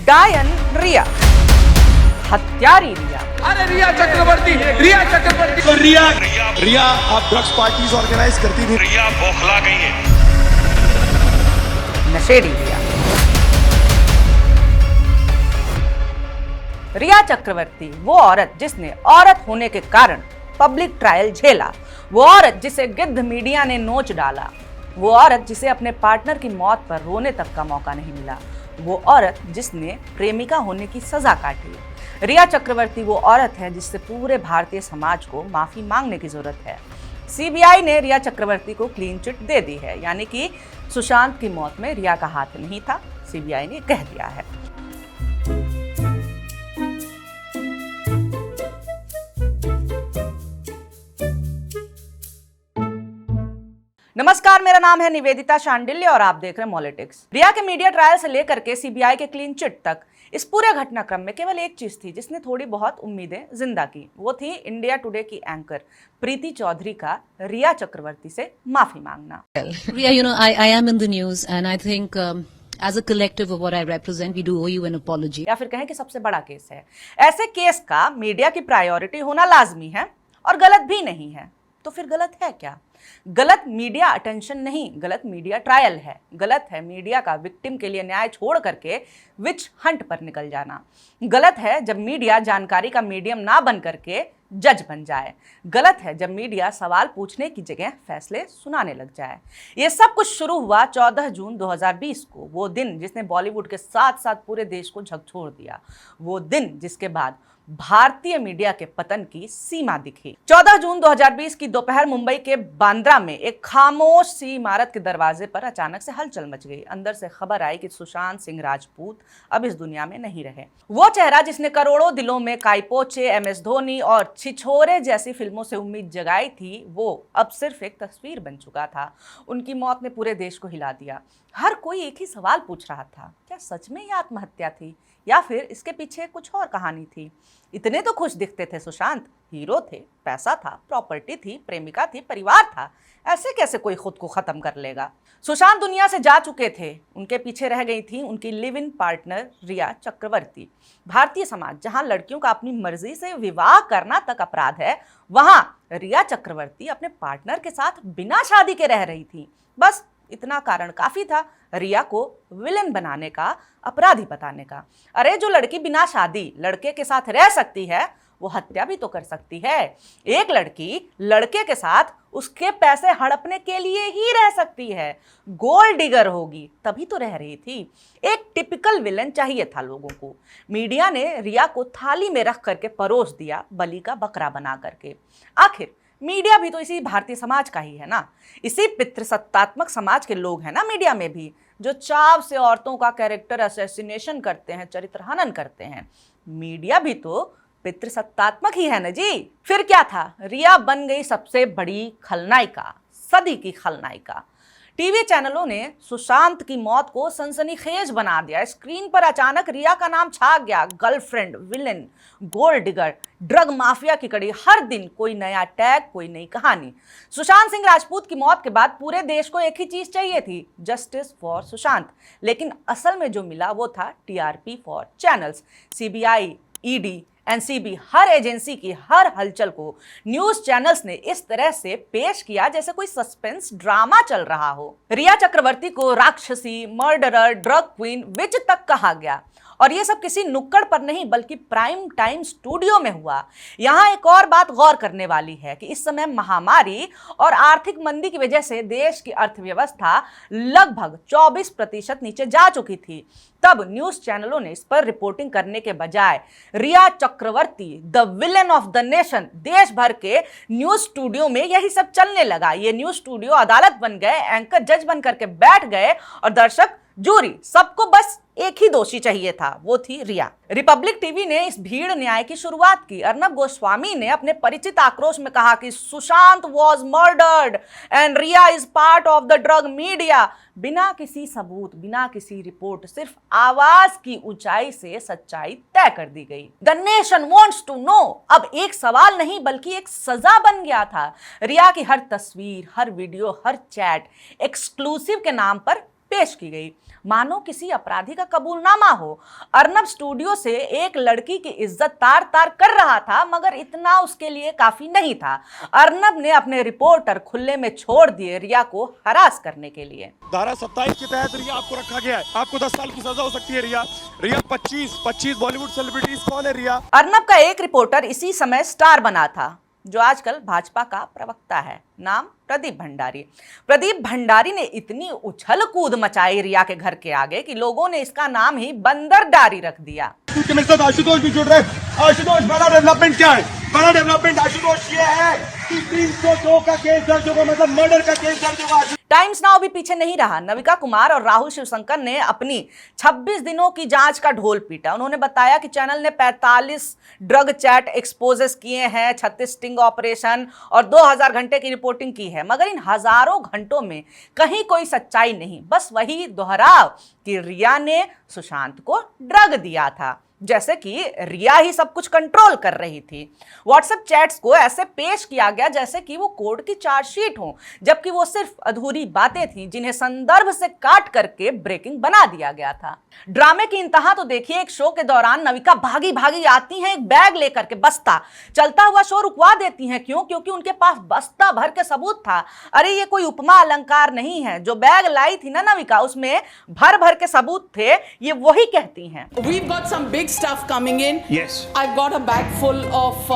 डायन रिया, हत्यारी रिया। अरे रिया चक्रवर्ती, रिया चक्रवर्ती तो रिया आप ड्रग्स पार्टीज ऑर्गेनाइज करती थी। रिया बौखला गई है। नशेड़ी रिया। रिया चक्रवर्ती वो औरत जिसने औरत होने के कारण पब्लिक ट्रायल झेला, वो औरत जिसे गिद्ध मीडिया ने नोच डाला, वो औरत जिसे अपने पार्टनर की मौत पर रोने तक का मौका नहीं मिला, वो औरत जिसने प्रेमिका होने की सजा काटी। रिया चक्रवर्ती वो औरत है जिससे पूरे भारतीय समाज को माफी मांगने की जरूरत है। सीबीआई ने रिया चक्रवर्ती को क्लीन चिट दे दी है, यानी कि सुशांत की मौत में रिया का हाथ नहीं था, सीबीआई ने कह दिया है। नमस्कार, मेरा नाम है निवेदिता शांडिल्य और आप देख रहे हैं मॉलिटिक्स। रिया के मीडिया ट्रायल से लेकर के सीबीआई के क्लीन चिट तक इस पूरे घटनाक्रम में केवल एक चीज थी जिसने थोड़ी बहुत उम्मीदें जिंदा की। वो थी इंडिया टुडे की एंकर प्रीति चौधरी का रिया चक्रवर्ती से माफी मांगना। Riya, I am in the news and I think as a collective of what I represent, we do owe you an apology. या फिर कहें कि सबसे बड़ा केस है। ऐसे केस का मीडिया की प्रायोरिटी होना लाजमी है और गलत भी नहीं है। तो फिर गलत है क्या? गलत मीडिया अटेंशन नहीं, गलत मीडिया ट्रायल है। गलत है मीडिया का विक्टिम के लिए न्याय छोड़ करके विच हंट पर निकल जाना। गलत है जब मीडिया जानकारी का मीडियम ना बन करके जज बन जाए। गलत है जब मीडिया सवाल पूछने की जगह फैसले सुनाने लग जाए। ये सब कुछ शुरू हुआ 14 जून 2020 को, वो दिन जिसने बॉलीवुड के साथ साथ पूरे देश को झकझोर दिया, वो दिन जिसके बाद भारतीय मीडिया के पतन की सीमा दिखी। 14 जून 2020 की दोपहर मुंबई के बांद्रा में एक खामोश सी इमारत के दरवाजे पर अचानक से हलचल मच गई। अंदर से खबर आई कि सुशांत सिंह राजपूत अब इस दुनिया में नहीं रहे। वो चेहरा जिसने करोड़ों दिलों में काइपोचे, एमएस धोनी और छिछोरे जैसी फिल्मों से उम्मीद जगाई थी, वो अब सिर्फ एक तस्वीर बन चुका था। उनकी मौत ने पूरे देश को हिला दिया। हर कोई एक ही सवाल पूछ रहा था, क्या सच में ये आत्महत्या थी या फिर इसके पीछे कुछ और कहानी थी? इतने तो खुश दिखते थे सुशांत, हीरो थे, पैसा था, प्रॉपर्टी थी, प्रेमिका थी, परिवार था, ऐसे कैसे कोई खुद को खत्म कर लेगा? सुशांत दुनिया से जा चुके थे, उनके पीछे रह गई थी उनकी लिव इन पार्टनर रिया चक्रवर्ती। भारतीय समाज जहां लड़कियों का अपनी मर्जी से विवाह करना तक अपराध है, वहां रिया चक्रवर्ती अपने पार्टनर के साथ बिना शादी के रह रही थी। बस इतना कारण काफी था रिया को विलेन बनाने का, अपराधी बताने का। अरे जो लड़की बिना शादी लड़के के साथ रह सकती है, वो हत्या भी तो कर सकती है। एक लड़की लड़के के साथ उसके पैसे हड़पने के लिए ही रह सकती है। गोल्ड डिगर होगी तभी तो रह रही थी। एक टिपिकल विलेन चाहिए था लोगों को। मीडिया ने रिया को थाली में रख करके परोस दिया, बलि का बकरा बना करके। आखिर मीडिया भी तो इसी भारतीय समाज का ही है ना, इसी पितृसत्तात्मक समाज के लोग हैं ना मीडिया में भी, जो चाव से औरतों का कैरेक्टर असैसिनेशन करते हैं, चरित्र हनन करते हैं। मीडिया भी तो पितृसत्तात्मक ही है ना जी। फिर क्या था, रिया बन गई सबसे बड़ी खलनायिका, सदी की खलनायिका। टीवी चैनलों ने सुशांत की मौत को सनसनीखेज बना दिया। स्क्रीन पर अचानक रिया का नाम छा गया। Girlfriend, villain, gold digger, drug mafia की कड़ी। हर दिन कोई नया टैग, कोई नई कहानी। सुशांत सिंह राजपूत की मौत के बाद पूरे देश को एक ही चीज चाहिए थी, जस्टिस फॉर सुशांत। लेकिन असल में जो मिला वो था TRP for channels. CBI, ED, NCB, her agency की हर हलचल को न्यूज चैनल्स ने इस तरह से पेश किया जैसे कोई सस्पेंस ड्रामा चल रहा हो। रिया चक्रवर्ती को राक्षसी, मर्डरर, ड्रग क्वीन, विच तक कहा गया। और ये सब किसी नुक्कड़ पर नहीं बल्कि प्राइम टाइम स्टूडियो में हुआ। यहाँ एक और बात गौर करने वाली है कि इस समय महामारी और आर्थिक मंदी की वजह से देश की अर्थव्यवस्था लगभग 24% नीचे जा चुकी थी। तब न्यूज चैनलों ने इस पर रिपोर्टिंग करने के बजाय Rhea Chakraborty, the villain of the nation, देश भर के न्यूज स्टूडियो में यही सब चलने लगा। ये न्यूज स्टूडियो अदालत बन गए, एंकर जज बन करके बैठ गए और दर्शक, जूरी, सबको बस एक ही दोषी चाहिए था, वो थी रिया। रिपब्लिक टीवी ने इस भीड़ न्याय की शुरुआत की। अर्नब गोस्वामी ने अपने परिचित आक्रोश में कहा कि Sushant was murdered and Rhea is part of the drug media. बिना किसी सबूत, बिना किसी रिपोर्ट, सिर्फ आवाज की ऊंचाई से सच्चाई तय कर दी गई। The nation wants to know अब एक सवाल नहीं बल्कि एक सजा बन गया था। रिया की हर तस्वीर, हर वीडियो, हर चैट एक्सक्लूसिव के नाम पर पेश की गई, मानो किसी अपराधी का कबूलनामा हो। अर्नब स्टूडियो से एक लड़की की इज्जत तार तार कर रहा था, मगर इतना उसके लिए काफी नहीं था। अर्नब ने अपने रिपोर्टर खुले में छोड़ दिए रिया को हरास करने के लिए। धारा 27 के तहत रिया आपको रखा गया है, आपको 10 साल की सजा हो सकती है। रिया 25 बॉलीवुड सेलिब्रिटीज कौन है रिया? अर्नब का एक रिपोर्टर इसी समय स्टार बना था, जो आजकल भाजपा का प्रवक्ता है, नाम प्रदीप भंडारी। प्रदीप भंडारी ने इतनी उछल कूद मचाई रिया के घर के आगे कि लोगों ने इसका नाम ही बंदरडारी रख दिया। मेरे साथ आशुतोष भी जुड़ रहे हैं। आशुतोष, बड़ा डेवलपमेंट क्या है? बड़ा डेवलपमेंट आशुतोष ये है कि 302 का केस दर्ज होगा, मतलब मर्डर का केस दर्ज होगा। टाइम्स नाउ भी पीछे नहीं रहा। नविका कुमार और राहुल शिवशंकर ने अपनी 26 दिनों की जांच का ढोल पीटा। उन्होंने बताया कि चैनल ने 45 ड्रग चैट एक्सपोजेस किए हैं, 36 स्टिंग ऑपरेशन और 2000 घंटे की रिपोर्टिंग की है, मगर इन हजारों घंटों में कहीं कोई सच्चाई नहीं। बस वही दोहराव कि रिया ने सुशांत को ड्रग दिया था, जैसे कि रिया ही सब कुछ कंट्रोल कर रही थी। व्हाट्सएप चैट्स को ऐसे पेश किया गया जैसे कि वो कोर्ट की चार्जशीट हो, जबकि वो सिर्फ अधूरी बातें थीं जिन्हें संदर्भ से काट करके ब्रेकिंग बना दिया गया था। ड्रामे की इंतहा तो देखिए, एक शो के दौरान नविका भागी भागी आती हैं एक बैग लेकर के, बस्ता। चलता हुआ शो रुकवा देती हैं, क्यों? क्योंकि उनके पास बस्ता भर के सबूत था। अरे ये कोई उपमा अलंकार नहीं है। जो बैग लाई थी ना नविका, उसमें भर भर के सबूत थे, ये वही कहती हैं। We've got some big stuff coming in. Yes. I've got a bag full of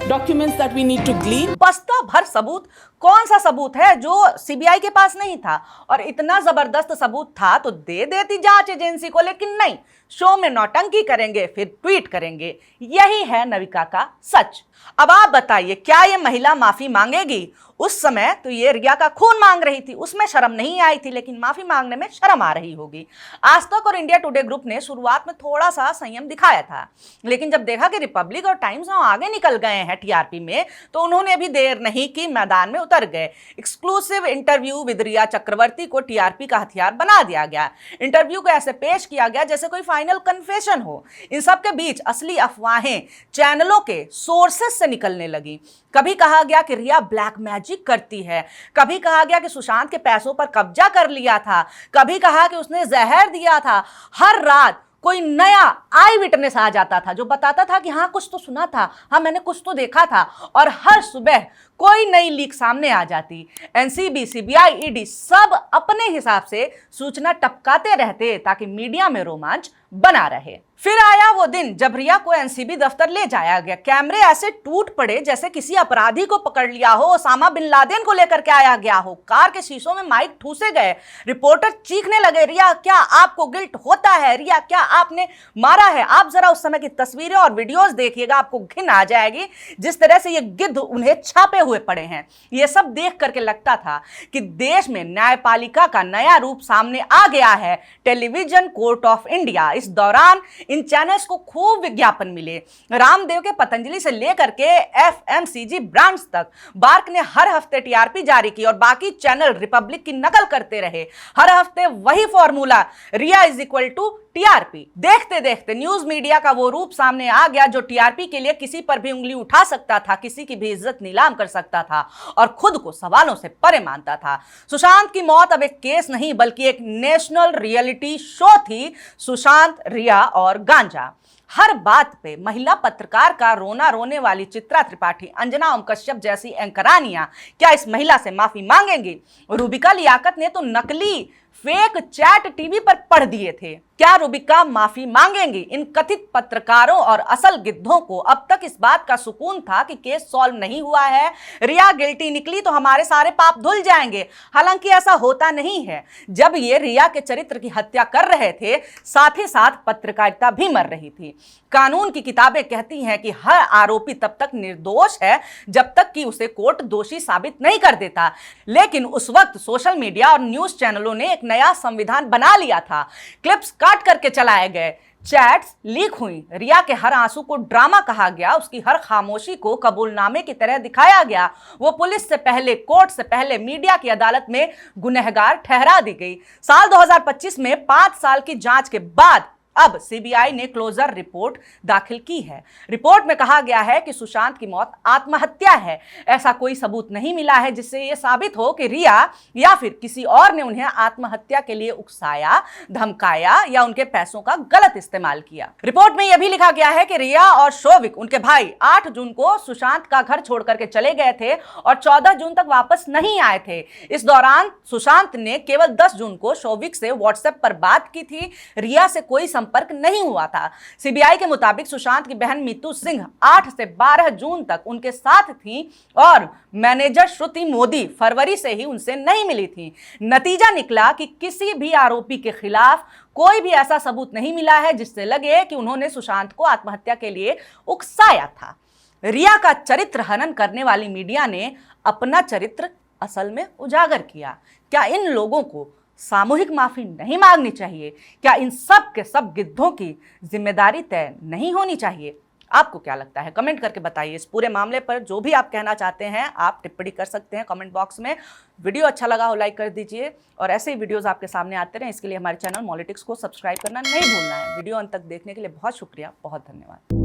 documents that we need to glean. बस्ता भर सबूत। कौन सा सबूत है जो सीबीआई के पास नहीं था? और इतना जबरदस्त सबूत था तो दे देती जांच एजेंसी को, लेकिन नहीं, शो में नौटंकी करेंगे, फिर ट्वीट करेंगे। यही है नविका का सच। अब आप बताइए, क्या ये महिला माफी मांगेगी? उस समय तो ये रिया का खून मांग रही थी, उसमें शर्म नहीं आई थी, लेकिन माफी मांगने में शर्म आ रही होगी। आज तक और इंडिया टुडे ग्रुप ने शुरुआत में थोड़ा सा संयम दिखाया था, लेकिन जब देखा कि रिपब्लिक और टाइम्स नाउ आगे निकल गए हैं टीआरपी में, तो उन्होंने भी देर नहीं की, मैदान में उतर गए। एक्सक्लूसिव इंटरव्यू विद रिया चक्रवर्ती को टीआरपी का हथियार बना दिया गया। इंटरव्यू को ऐसे पेश किया गया जैसे कोई फाइनल कन्फेशन हो। इन सब के बीच असली अफवाहें चैनलों के सोर्सेस से निकलने लगी। कभी कहा गया कि रिया ब्लैक मैजिक करती है, कभी कहा गया कि सुशांत के पैसों पर कब्जा कर लिया था, कभी कहा कि उसने जहर दिया था। हर रात कोई नया आई विटनेस आ जाता था जो बताता था कि हाँ कुछ तो सुना था, हाँ मैंने कुछ तो देखा था, और हर सुबह कोई नई लीक सामने आ जाती। एनसीबी, सीबीआई, ईडी सब अपने हिसाब से सूचना टपकाते रहते ताकि मीडिया में रोमांच बना रहे। फिर आया वो दिन जब रिया को एनसीबी दफ्तर ले जाया गया। कैमरे ऐसे टूट पड़े जैसे किसी अपराधी को पकड़ लिया हो, ओसामा बिन लादेन को लेकर के आया गया हो। कार के शीशों में माइक ठूसे गए, रिपोर्टर चीखने लगे, रिया क्या आपको गिल्ट होता है? रिया क्या आपने मारा है? आप जरा उस समय की तस्वीरें और वीडियोस देखिएगा, आपको घिन आ जाएगी जिस तरह से ये गिद्ध उन्हें छापे हुए पड़े हैं। ये सब देख करके लगता था कि देश में न्यायपालिका का नया रूप सामने आ गया है, टेलीविजन कोर्ट ऑफ इंडिया। इस दौरान इन चैनल्स को खूब विज्ञापन मिले। रामदेव के पतंजलि से लेकर के एफएमसीजी ब्रांड्स तक बार्क ने हर हफ्ते टीआरपी जारी की और बाकी चैनल रिपब्लिक की नकल करते रहे। हर हफ्ते वही formula, Rhea is equal to TRP. देखते देखते न्यूज मीडिया का वो रूप सामने आ गया जो टीआरपी के लिए किसी पर भी उंगली उठा सकता था, किसी की भी इज्जत नीलाम कर सकता था और खुद को सवालों से परे मानता था। सुशांत की मौत अब एक केस नहीं बल्कि एक नेशनल रियलिटी शो थी। सुशांत, रिया और गांजा। हर बात पे महिला पत्रकार का रोना रोने वाली चित्रा त्रिपाठी, अंजना ओम कश्यप जैसी एंकरानियां क्या इस महिला से माफी मांगेंगी? रूबिका लियाकत ने तो नकली फेक चैट टीवी पर पढ़ दिए थे। क्या रूबिका माफी मांगेंगी? इन कथित पत्रकारों और असल गिद्धों को अब तक इस बात का सुकून था कि केस सॉल्व नहीं हुआ है, रिया गिल्टी निकली तो हमारे सारे पाप धुल जाएंगे। हालांकि ऐसा होता नहीं है। जब ये रिया के चरित्र की हत्या कर रहे थे, साथ ही साथ पत्रकारिता भी मर रही थी। कानून की किताबें कहती हैं कि हर आरोपी तब तक निर्दोष है जब तक कि उसे कोर्ट दोषी साबित नहीं कर देता। लेकिन उस वक्त सोशल मीडिया और न्यूज चैनलों ने एक नया संविधान बना लिया था। क्लिप्स काट करके चलाए गए, चैट्स लीक हुई, रिया के हर आंसू को ड्रामा कहा गया, उसकी हर खामोशी को कबूलनामे की तरह दिखाया गया। वो पुलिस से पहले, कोर्ट से पहले, मीडिया की अदालत में गुनहगार ठहरा दी गई। साल 2025 में 5 साल की जांच के बाद अब सीबीआई ने क्लोजर रिपोर्ट दाखिल की है। रिपोर्ट में कहा गया है कि सुशांत की मौत आत्महत्या है। ऐसा कोई सबूत नहीं मिला है जिससे यह साबित हो कि रिया या फिर किसी और ने उन्हें आत्महत्या के लिए उकसाया, धमकाया या उनके पैसों का गलत इस्तेमाल किया। रिपोर्ट में यह भी लिखा गया है कि रिया और शोविक, उनके भाई, 8 जून को सुशांत का घर छोड़ करके चले गए थे और 14 जून तक वापस नहीं आए थे। इस दौरान सुशांत ने केवल 10 जून को शोविक से व्हाट्सएप पर बात की थी। रिया से कोई संपर्क नहीं हुआ था। सीबीआई के मुताबिक सुशांत की बहन मीतू सिंह 8 से 12 जून तक उनके साथ थी और मैनेजर श्रुति मोदी फरवरी से ही उनसे नहीं मिली थी। नतीजा निकला कि किसी भी आरोपी के खिलाफ कोई भी ऐसा सबूत नहीं मिला है जिससे लगे कि उन्होंने सुशांत को आत्महत्या के लिए उकसाया था। रिया का चरित्र हनन करने वाली मीडिया ने अपना चरित्र असल में उजागर किया। क्या इन लोगों को सामूहिक माफी नहीं मांगनी चाहिए? क्या इन सब के सब गिद्धों की जिम्मेदारी तय नहीं होनी चाहिए? आपको क्या लगता है? कमेंट करके बताइए। इस पूरे मामले पर जो भी आप कहना चाहते हैं आप टिप्पणी कर सकते हैं कमेंट बॉक्स में। वीडियो अच्छा लगा हो लाइक कर दीजिए और ऐसे ही वीडियोस आपके सामने आते रहें। इसके लिए हमारे चैनल मॉलिटिक्स को सब्सक्राइब करना नहीं भूलना है। वीडियो अंत तक देखने के लिए बहुत शुक्रिया, बहुत धन्यवाद।